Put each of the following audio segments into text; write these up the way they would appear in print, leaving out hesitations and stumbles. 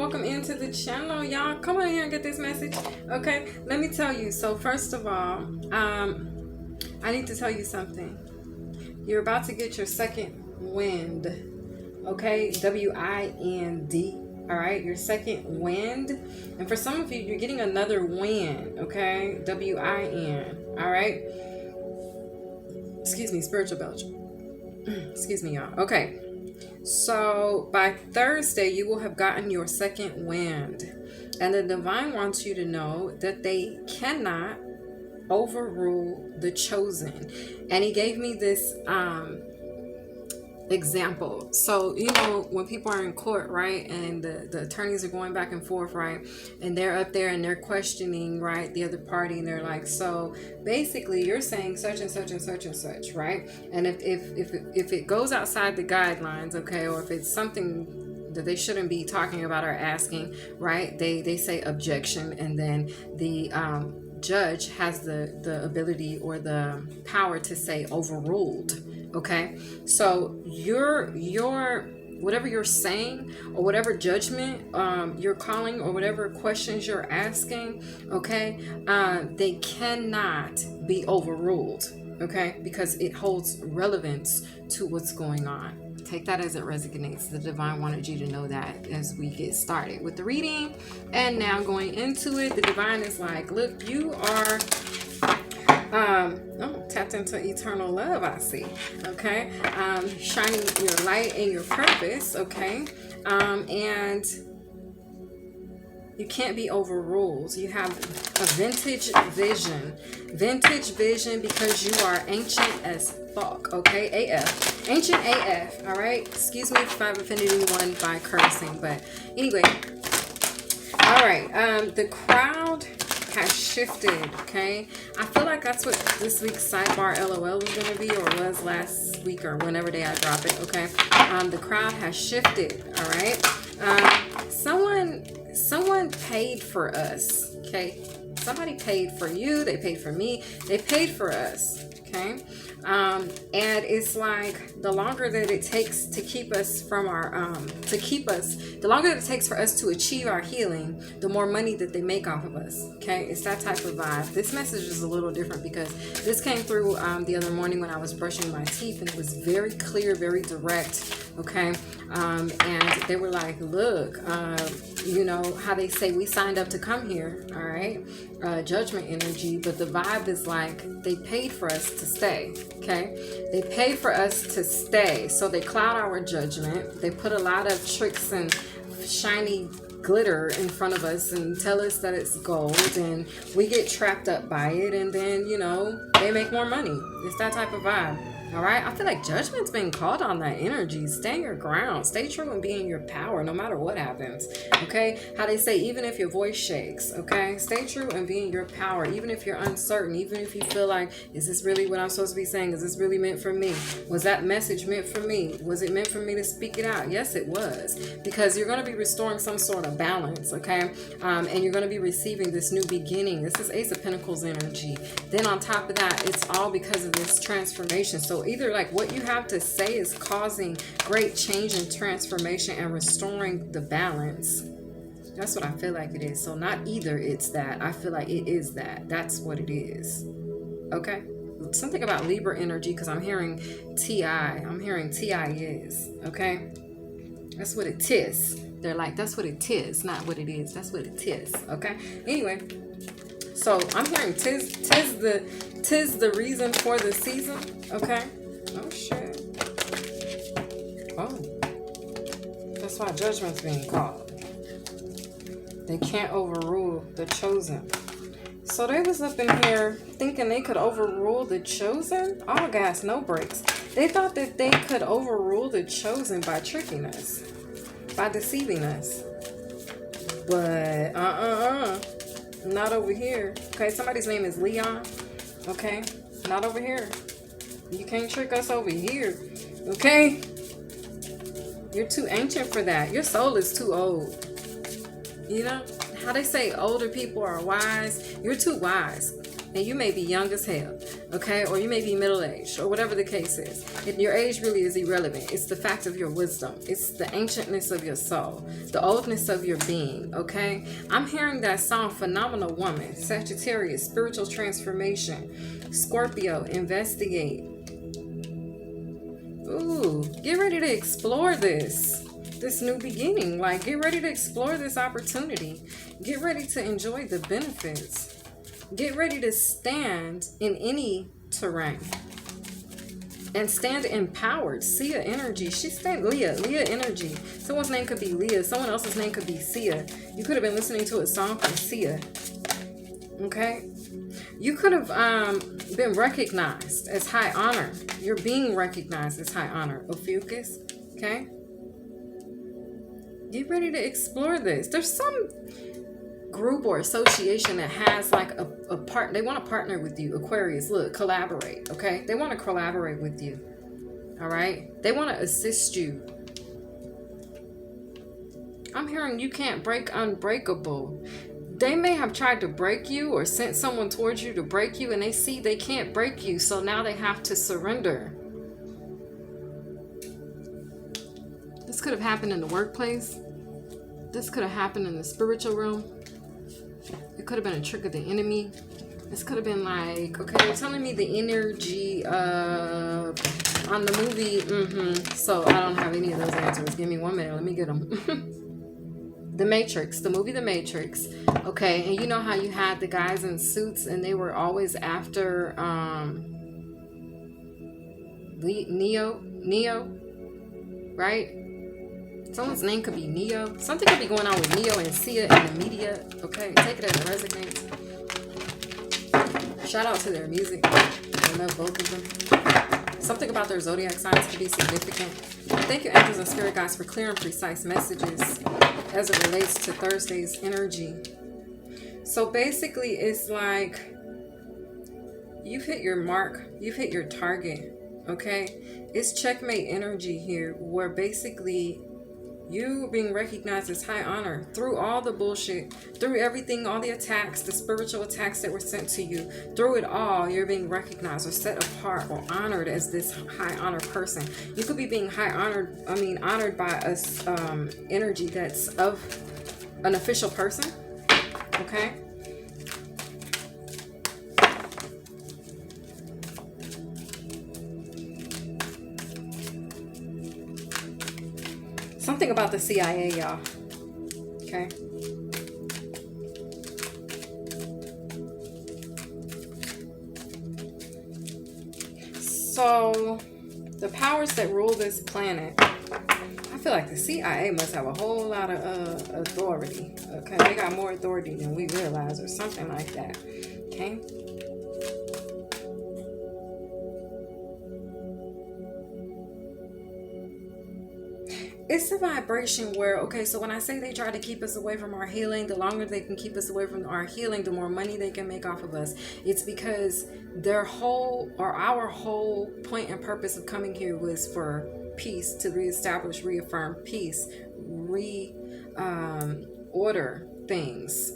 welcome into the channel, y'all. Come on here and get this message. Okay, let me tell you. So first of all, I need to tell you something. You're about to get your second wind. Okay, W-I-N-D. All right, your second wind. And for some of you, you're getting another win. Okay, W-I-N. All right. Excuse me, spiritual Belgium. Excuse me, y'all. Okay. So by Thursday, you will have gotten your second wind. And the divine wants you to know that they cannot overrule the chosen. And he gave me this example. So, you know, when people are in court, right, and the attorneys are going back and forth, right, and they're up there and they're questioning, right, the other party, and they're like, so basically you're saying such and such and such and such, right? And if it goes outside the guidelines, okay, or if it's something that they shouldn't be talking about or asking, right, they say objection, and then the judge has the ability or the power to say overruled. Okay, so your whatever you're saying or whatever judgment you're calling or whatever questions you're asking, okay, they cannot be overruled, okay, because it holds relevance to what's going on. Take that as it resonates. The divine wanted you to know that as we get started with the reading. And now going into it, the divine is like, look, you are tapped into eternal love, I see. Okay, shining your light and your purpose. Okay, and you can't be overruled. You have a vintage vision because you are ancient as fuck. Okay, AF, ancient AF. All right, excuse me if I've offended anyone by cursing, but anyway. All right, the crowd has shifted. Okay, I feel like that's what this week's sidebar LOL was going to be, or was last week, or whenever day I drop it. Okay, the crowd has shifted. All right, someone paid for us. Okay, somebody paid for you, they paid for me, they paid for us. Okay, and it's like the longer that it takes to keep us from our the longer that it takes for us to achieve our healing, the more money that they make off of us. Okay, it's that type of vibe. This message is a little different because this came through the other morning when I was brushing my teeth, and it was very clear, very direct. Okay, and they were like, look, you know how they say we signed up to come here, all right, judgment energy, but the vibe is like they paid for us to stay. Okay, they paid for us to stay, so they cloud our judgment. They put a lot of tricks and shiny glitter in front of us and tell us that it's gold, and we get trapped up by it, and then, you know, they make more money. It's that type of vibe. All right, I feel like judgment's been called on that energy. Stay your ground, stay true and be in your power no matter what happens. Okay, how they say, even if your voice shakes, okay, stay true and be in your power, even if you're uncertain, even if you feel like, is this really what I'm supposed to be saying? Is this really meant for me? Was that message meant for me? Was it meant for me to speak it out? Yes, it was, because you're going to be restoring some sort of balance. Okay, and you're going to be receiving this new beginning. This is Ace of Pentacles energy. Then on top of that, it's all because of this transformation. So either like what you have to say is causing great change and transformation and restoring the balance. That's what I feel like it is. So not either it's that. I feel like it is that. That's what it is. Okay. Something about Libra energy, because I'm hearing TI. I'm hearing TI is. Okay. That's what it is. They're like, that's what it is, not what it is. That's what it is. Okay. Anyway. So I'm hearing tis the reason for the season. Okay. Oh shit. Oh. That's why judgment's being called. They can't overrule the chosen. So they was up in here thinking they could overrule the chosen? All gas, no brakes. They thought that they could overrule the chosen by tricking us, by deceiving us. But not over here. Okay, somebody's name is Leon. Okay, not over here. You can't trick us over here. Okay, you're too ancient for that. Your soul is too old. You know how they say older people are wise? You're too wise, and you may be young as hell. Okay, or you may be middle-aged, or whatever the case is. Your age really is irrelevant. It's the fact of your wisdom. It's the ancientness of your soul, the oldness of your being. Okay, I'm hearing that song, Phenomenal Woman, Sagittarius, spiritual transformation, Scorpio, investigate. Ooh, get ready to explore this new beginning. Like, get ready to explore this opportunity. Get ready to enjoy the benefits. Get ready to stand in any terrain and stand empowered. Sia energy. She's stand Leah energy. Someone's name could be Leah. Someone else's name could be Sia. You could have been listening to a song from Sia. Okay? You could have been recognized as high honor. You're being recognized as high honor. Ophiuchus. Okay? Get ready to explore this. There's some group or association that has like a part. They want to partner with you. Aquarius, look, collaborate. Okay, they want to collaborate with you. All right, they want to assist you. I'm hearing you can't break unbreakable. They may have tried to break you or sent someone towards you to break you, and they see they can't break you, so now they have to surrender. This could have happened in the workplace. This could have happened in the spiritual realm. It could have been a trick of the enemy. This could have been like, okay, you're telling me the energy on the movie. So I don't have any of those answers. Give me 1 minute. Let me get them. The Matrix, the movie The Matrix. Okay, and you know how you had the guys in suits and they were always after Neo, right? Someone's name could be Neo. Something could be going on with Neo and Sia in the media. Okay, take it as it resonates. Shout out to their music. I love both of them. Something about their zodiac signs could be significant. Thank you, angels and spirit guides, for clear and precise messages as it relates to Thursday's energy. So basically, it's like you've hit your mark. You've hit your target. Okay? It's checkmate energy here, where basically you being recognized as high honor through all the bullshit, through everything, all the attacks, the spiritual attacks that were sent to you. Through it all, you're being recognized or set apart or honored as this high honor person. You could be being honored by a energy that's of an official person. Okay? Something about the CIA, y'all. Okay. So, the powers that rule this planet, I feel like the CIA must have a whole lot of authority. Okay, they got more authority than we realize, or something like that. Okay. It's a vibration where, okay, so when I say they try to keep us away from our healing, the longer they can keep us away from our healing, the more money they can make off of us. It's because our whole point and purpose of coming here was for peace, to reestablish, reaffirm peace, order things,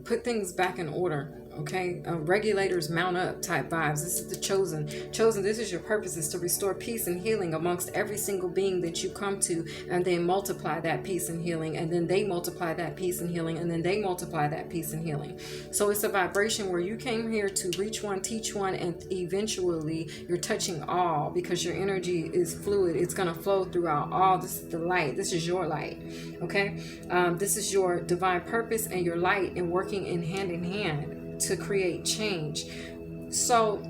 put things back in order. Okay, regulators mount up type vibes. This is the chosen. This is your purpose, is to restore peace and healing amongst every single being that you come to, and then multiply that peace and healing, and then they multiply that peace and healing, and then they multiply that peace and healing. So it's a vibration where you came here to reach one, teach one, and eventually you're touching all, because your energy is fluid. It's going to flow throughout all. This is the light. This is your light. Okay, this is your divine purpose and your light, and working in hand to create change. So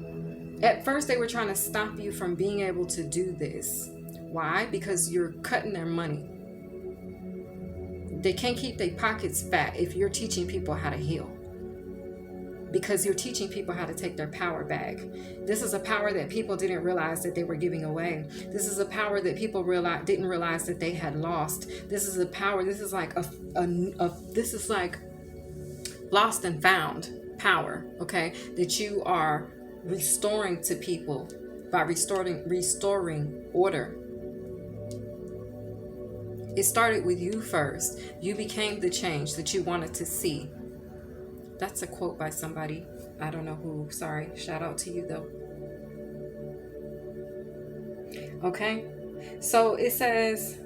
at first they were trying to stop you from being able to do this. Why? Because you're cutting their money. They can't keep their pockets fat if you're teaching people how to heal, because you're teaching people how to take their power back. This is a power that people didn't realize that they were giving away. This is a power that people didn't realize that they had lost. This is a power. This is like this is like lost and found power, okay, that you are restoring to people by restoring order. It started with you first. You became the change that you wanted to see. That's a quote by somebody. I don't know who. Sorry. Shout out to you though. Okay. So it says,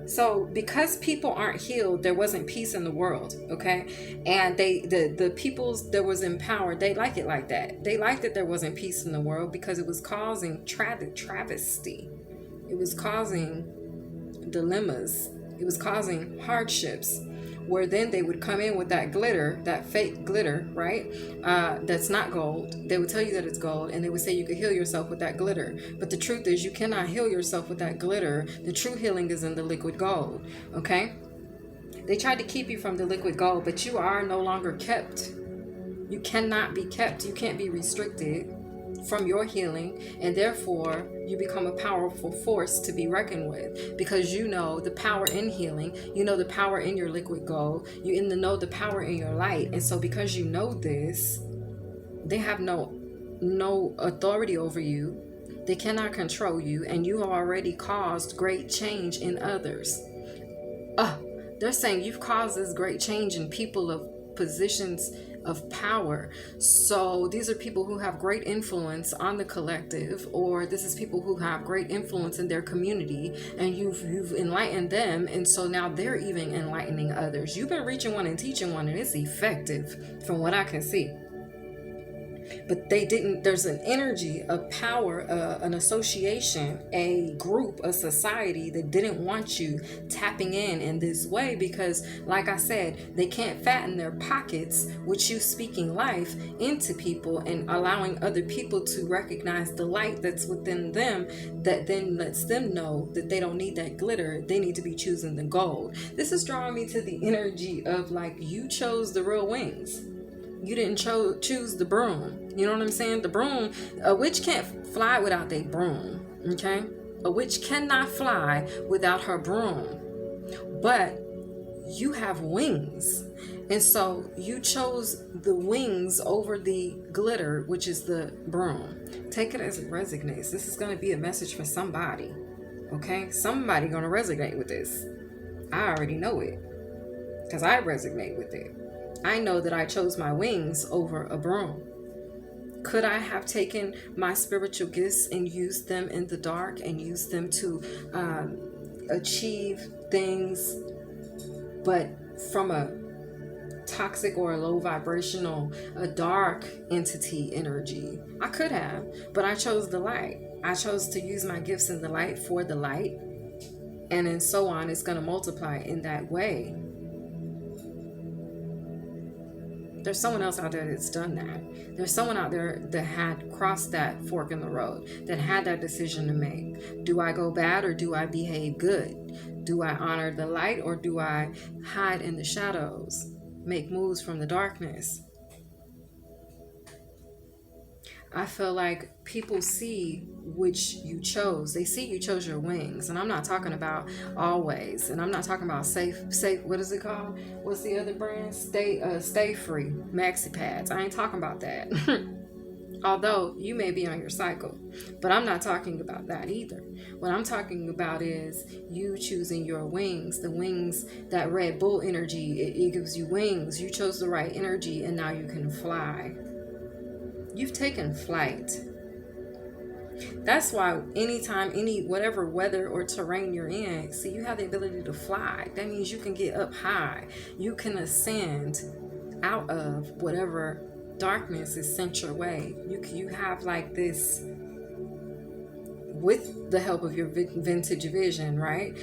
so because people aren't healed, there wasn't peace in the world. Okay. And the peoples that was empowered, they like it like that. They liked that there wasn't peace in the world because it was causing travesty. It was causing dilemmas. It was causing hardships, where then they would come in with that glitter, that fake glitter, right? That's not gold. They would tell you that it's gold, and they would say you could heal yourself with that glitter. But the truth is, you cannot heal yourself with that glitter. The true healing is in the liquid gold, okay? They tried to keep you from the liquid gold, but you are no longer kept. You cannot be kept. You can't be restricted from your healing, and therefore you become a powerful force to be reckoned with, because you know the power in healing, you know the power in your liquid gold, you know the power in your light. And so because you know this, they have no authority over you. They cannot control you, and you have already caused great change in others. They're saying you've caused this great change in people of positions of power. So these are people who have great influence on the collective, or this is people who have great influence in their community, and you've enlightened them, and so now they're even enlightening others. You've been reaching one and teaching one, and it's effective from what I can see. But they didn't, there's an energy of power, an association, a group, a society that didn't want you tapping in this way, because like I said, they can't fatten their pockets with you speaking life into people and allowing other people to recognize the light that's within them, that then lets them know that they don't need that glitter. They need to be choosing the gold. This is drawing me to the energy of like, you chose the real wings. You didn't choose the broom. You know what I'm saying? The broom, a witch can't fly without their broom. Okay? A witch cannot fly without her broom. But you have wings. And so you chose the wings over the glitter, which is the broom. Take it as it resonates. This is going to be a message for somebody. Okay? Somebody going to resonate with this. I already know it, because I resonate with it. I know that I chose my wings over a broom. Could I have taken my spiritual gifts and used them in the dark and used them to achieve things, but from a toxic or a low vibrational, a dark entity energy? I could have, but I chose the light. I chose to use my gifts in the light for the light, and then so on. It's going to multiply in that way. There's someone else out there that's done that. There's someone out there that had crossed that fork in the road, that had that decision to make. Do I go bad or do I behave good? Do I honor the light or do I hide in the shadows? Make moves from the darkness. I feel like people see which you chose. They see you chose your wings. And I'm not talking about always. And I'm not talking about safe, what is it called? What's the other brand? Stay free maxi pads. I ain't talking about that. Although you may be on your cycle. But I'm not talking about that either. What I'm talking about is you choosing your wings. The wings, that Red Bull energy, it gives you wings. You chose the right energy, and now you can fly. You've taken flight. That's why anytime, whatever weather or terrain you're in, see, you have the ability to fly. That means you can get up high. You can ascend out of whatever darkness is sent your way. You have like this, with the help of your vintage vision, right?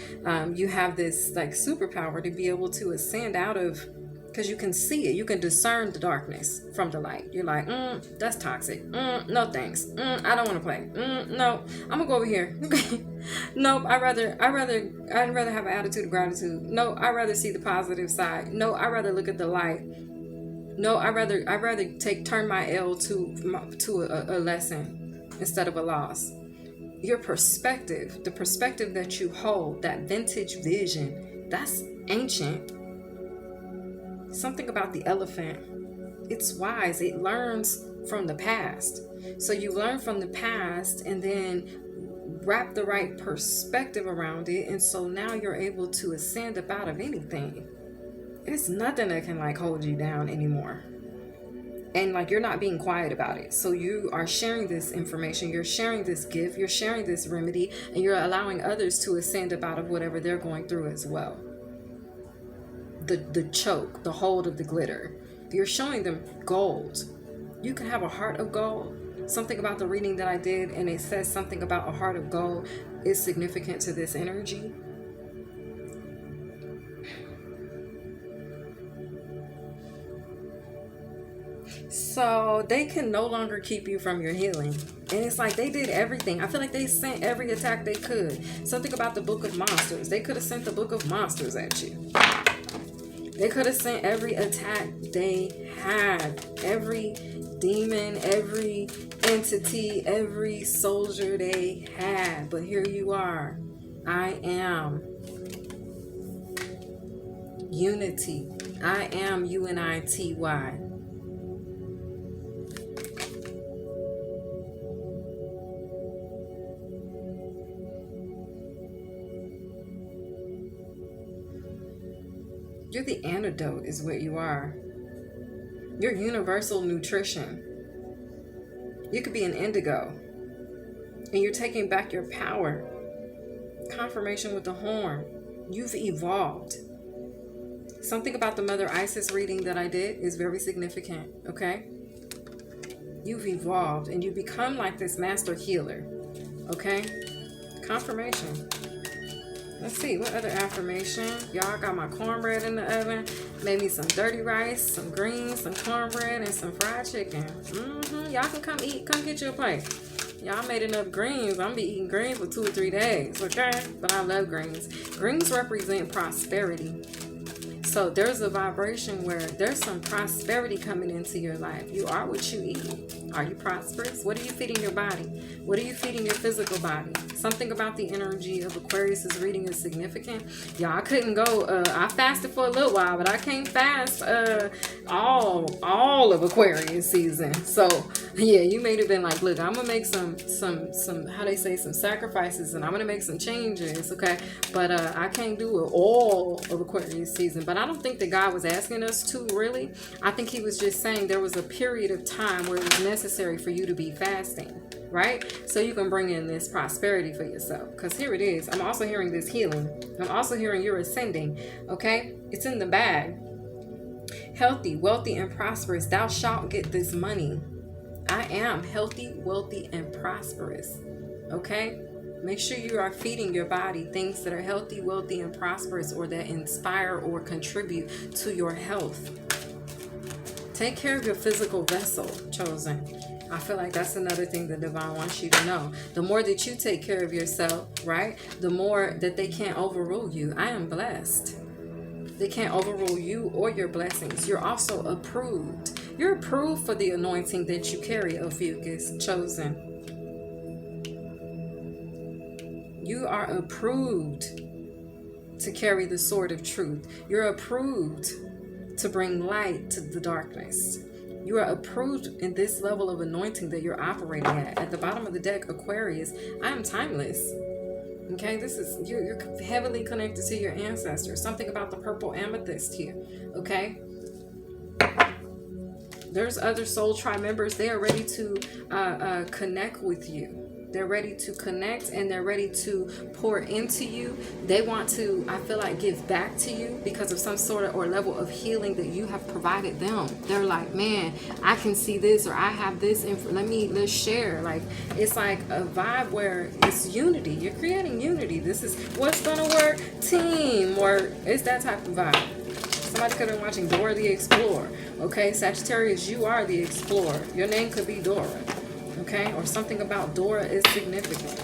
You have this like superpower to be able to ascend out of, because you can see it. You can discern the darkness from the light. You're like, that's toxic. No thanks. I don't want to play. No, I'm gonna go over here. Nope. I'd rather have an attitude of gratitude. No, I'd rather see the positive side. No, I'd rather look at the light. No, I'd rather turn my L to a lesson instead of a loss. Your perspective, the perspective that you hold, that vintage vision, that's ancient. Something about the elephant, it's wise. It learns from the past. So you learn from the past and then wrap the right perspective around it, and so now you're able to ascend up out of anything. It's nothing that can like hold you down anymore. And like, you're not being quiet about it. So you are sharing this information, you're sharing this gift, you're sharing this remedy, and you're allowing others to ascend about of whatever they're going through as well. The choke, the hold of the glitter. You're showing them gold. You can have a heart of gold. Something about the reading that I did, and it says something about a heart of gold is significant to this energy. So they can no longer keep you from your healing. And it's like they did everything. I feel like they sent every attack they could. Something about the Book of Monsters. They could have sent the Book of Monsters at you. They could have sent every attack they had. Every demon, every entity, every soldier they had. But here you are. I am unity. I am UNITY. You're the antidote is what you are. You're universal nutrition. You could be an indigo. And you're taking back your power. Confirmation with the horn. You've evolved. Something about the Mother Isis reading that I did is very significant, okay? You've evolved and you become like this master healer, okay? Confirmation. Let's see, what other affirmation? Y'all, got my cornbread in the oven. Made me some dirty rice, some greens, some cornbread, and some fried chicken. Y'all can come eat. Come get your plate. Y'all made enough greens. I'm be eating greens for 2 or 3 days, okay? But I love greens. Greens represent prosperity. So there's a vibration where there's some prosperity coming into your life. You are what you eat. Are you prosperous? What are you feeding your body? What are you feeding your physical body? Something about the energy of Aquarius's reading is significant. Y'all, I couldn't go. I fasted for a little while, but I can't fast all of Aquarius season. So yeah, you may have been like, look, I'm gonna make some how they say, some sacrifices, and I'm gonna make some changes, okay? But I can't do it all of Aquarius season. But I don't think that God was asking us to, really. I think he was just saying there was a period of time where it was necessary for you to be fasting, right? So you can bring in this prosperity for yourself. Because here it is. I'm also hearing this healing. I'm also hearing you're ascending, okay? It's in the bag. Healthy, wealthy, and prosperous. Thou shalt get this money. I am healthy, wealthy, and prosperous, okay? Make sure you are feeding your body things that are healthy, wealthy, and prosperous, or that inspire or contribute to your health. Take care of your physical vessel, chosen. I feel like that's another thing the divine wants you to know. The more that you take care of yourself, right, the more that they can't overrule you. I am blessed. They can't overrule you or your blessings. You're also approved. You're approved for the anointing that you carry, Ophiuchus, chosen. You are approved to carry the sword of truth. You're approved to bring light to the darkness. You are approved in this level of anointing that you're operating at. At the bottom of the deck, Aquarius, I am timeless. Okay, this is, you're heavily connected to your ancestors. Something about the purple amethyst here, okay? There's other soul tribe members. They are ready to connect with you. They're ready to connect, and they're ready to pour into you. They want to, I feel like, give back to you because of some sort of or level of healing that you have provided them. They're like, man, I can see this, or I have this, let's share. Like, it's like a vibe where it's unity. You're creating unity. This is what's gonna work. Teamwork. It's that type of vibe. Somebody could have been watching Dora the Explorer. Okay, Sagittarius, you are the explorer. Your name could be Dora. Okay, or something about Dora is significant.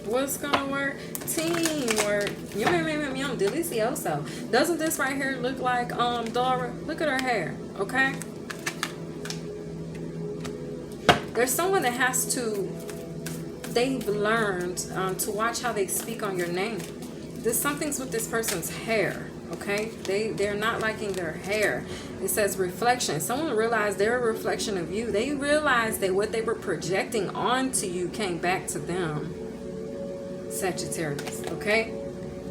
What's gonna work? Teamwork. Yum, delicioso. Doesn't this right here look like Dora? Look at her hair. Okay. There's someone that has to. They've learned to watch how they speak on your name. There's something's with this person's hair. Okay, they're not liking their hair. It says reflection. Someone realized they're a reflection of you. They realized that what they were projecting onto you came back to them. Sagittarius, okay?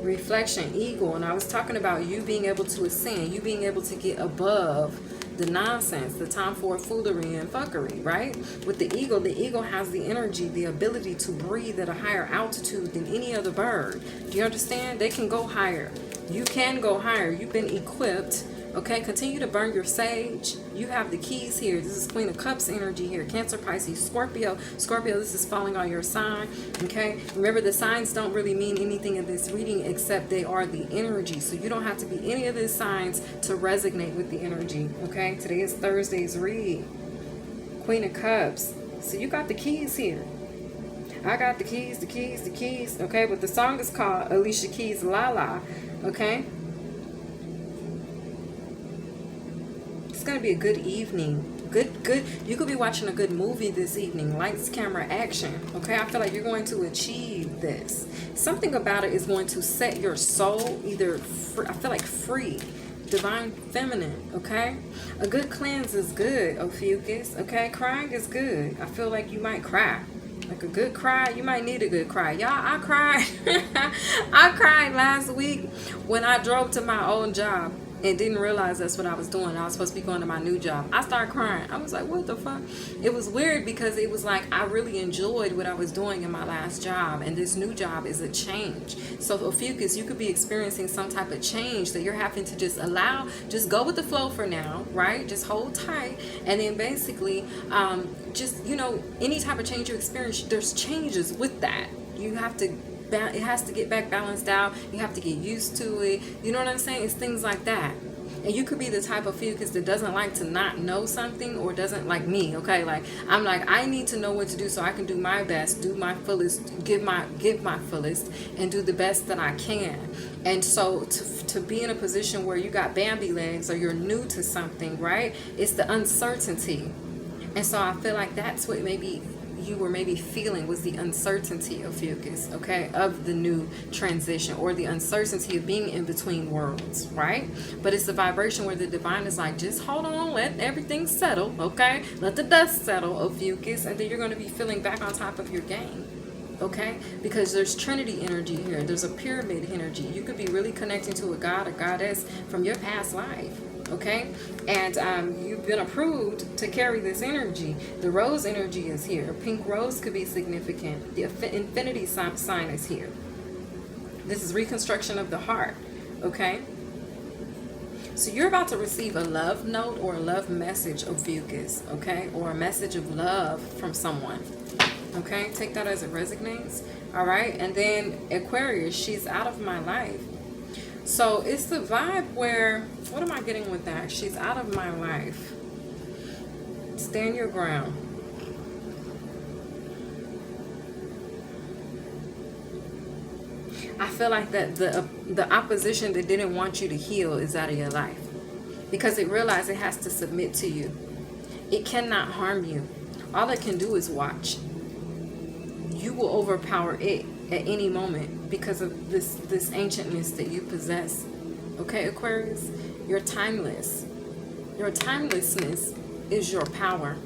reflection, eagle. And I was talking about you being able to ascend, you being able to get above the nonsense, the time for foolery and fuckery, right? With the eagle has the energy, the ability to breathe at a higher altitude than any other bird. Do you understand? They can go higher. You can go higher. You've been equipped. Okay, continue to burn your sage. You have the keys here. This is Queen of Cups energy here. Cancer, Pisces, Scorpio. Scorpio, this is falling on your sign. Okay, remember the signs don't really mean anything in this reading except they are the energy. So you don't have to be any of these signs to resonate with the energy. Okay, today is Thursday's read. Queen of Cups. So you got the keys here. I got the keys, the keys, the keys. Okay, but the song is called Alicia Keys' La La. Okay. It's going to be a good evening. Good. You could be watching a good movie this evening. Lights, camera, action. Okay, I feel like you're going to achieve this. Something about it is going to set your soul either free, I feel like free, divine feminine. Okay, a good cleanse is good, Ophiuchus. Okay, crying is good. I feel like you might cry. Like a good cry, you might need a good cry. Y'all, I cried. I cried last week when I drove to my old job and didn't realize that's what I was doing. I was supposed to be going to my new job. I started crying. I was like, what the fuck? It was weird because it was like I really enjoyed what I was doing in my last job, and this new job is a change. So Ophiuchus, you could be experiencing some type of change that you're having to just allow, just go with the flow for now, right? Just hold tight, and then basically just, you know, any type of change you experience, there's changes with that. You have to, it has to get back balanced out. You have to get used to it. You know what I'm saying? It's things like that. And you could be the type of Ophiuchus that doesn't like to not know something, or doesn't like me, okay? Like, I'm like, I need to know what to do so I can do my best, do my fullest, give my fullest, and do the best that I can. And so to be in a position where you got Bambi legs, or you're new to something, right? It's the uncertainty. And so I feel like that's what maybe you were maybe feeling, was the uncertainty of Ophiuchus, okay, of the new transition, or the uncertainty of being in between worlds, right? But it's the vibration where the divine is like, just hold on, let everything settle, okay? Let the dust settle, Ophiuchus, and then you're going to be feeling back on top of your game. Okay, because there's Trinity energy here. There's a pyramid energy. You could be really connecting to a god, a goddess from your past life. Okay, and you've been approved to carry this energy. The rose energy is here. Pink rose could be significant. The infinity sign is here. This is reconstruction of the heart. Okay, so you're about to receive a love note or a love message, Ophiuchus. Okay, or a message of love from someone. Okay, take that as it resonates. All right, and then Aquarius, she's out of my life. So it's the vibe where, what am I getting with that? She's out of my life. Stand your ground. I feel like that the opposition that didn't want you to heal is out of your life, because it realized it has to submit to you. It cannot harm you. All it can do is watch. You will overpower it at any moment because of this ancientness that you possess. Okay, Aquarius, you're timeless. Your timelessness is your power,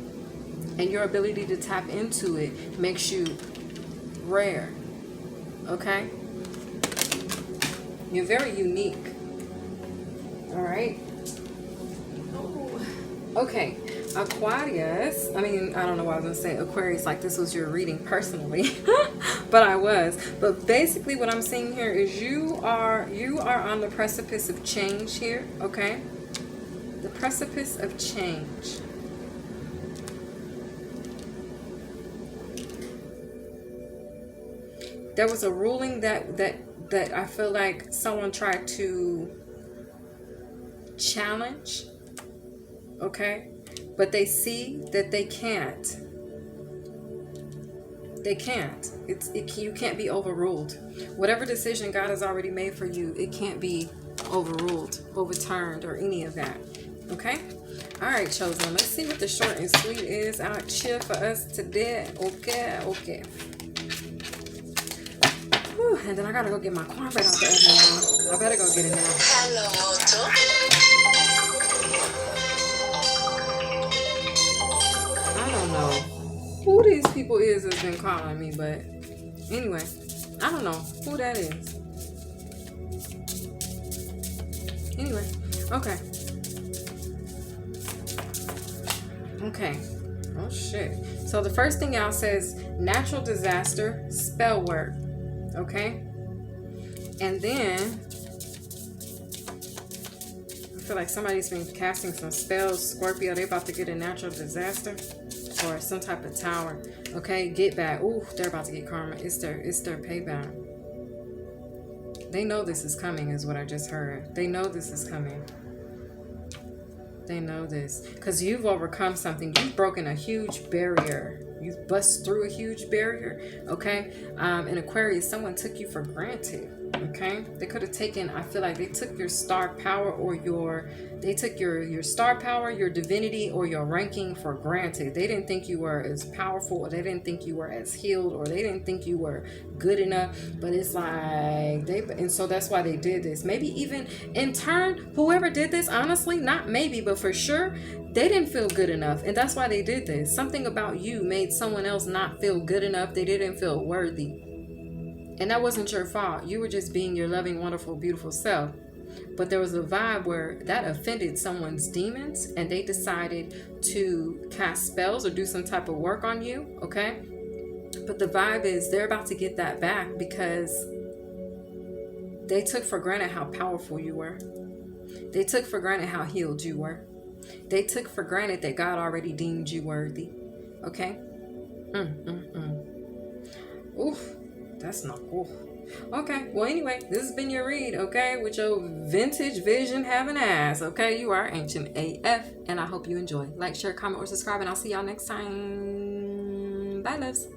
and your ability to tap into it makes you rare. Okay, you're very unique. All right. Okay, Aquarius, I mean, I don't know why I was going to say Aquarius like this was your reading personally, but I was. But basically what I'm seeing here is you are on the precipice of change here, okay? The precipice of change. There was a ruling that I feel like someone tried to challenge, okay? But they see that they can't. They can't. You can't be overruled. Whatever decision God has already made for you, it can't be overruled, overturned, or any of that. Okay? All right, chosen. Let's see what the short and sweet is out here for us today. Okay, okay. Whew, and then I gotta go get my cornbread out the oven now. I better go get it now. Hello, Moto. I don't know who these people is that's been calling me, but anyway, I don't know who that is. Anyway, okay. Okay. Oh shit. So the first thing y'all says natural disaster, spell work. Okay. And then I feel like somebody's been casting some spells. Scorpio, they about to get a natural disaster or some type of tower. Okay, get back. Ooh, they're about to get karma. It's their payback. They know this is coming, is what I just heard. They know this is coming. They know this because you've overcome something. You've broken a huge barrier. You've bust through a huge barrier. Okay. In Aquarius, someone took you for granted. Okay. They could have taken, I feel like they took your star power or they took your star power, your divinity, or your ranking for granted. They didn't think you were as powerful, or they didn't think you were as healed, or they didn't think you were good enough. But it's like and so that's why they did this. Maybe even in turn, whoever did this, honestly, not maybe, but for sure, they didn't feel good enough, and that's why they did this. Something about you made someone else not feel good enough. They didn't feel worthy. And that wasn't your fault. You were just being your loving, wonderful, beautiful self. But there was a vibe where that offended someone's demons, and they decided to cast spells or do some type of work on you, okay? But the vibe is they're about to get that back because they took for granted how powerful you were. They took for granted how healed you were. They took for granted that God already deemed you worthy, okay? Oof. That's not cool. Okay, well anyway, this has been your read, okay, with your vintage vision having ass, okay? You are ancient AF, and I hope you enjoy. Like, share, comment, or subscribe, and I'll see y'all next time. Bye, loves.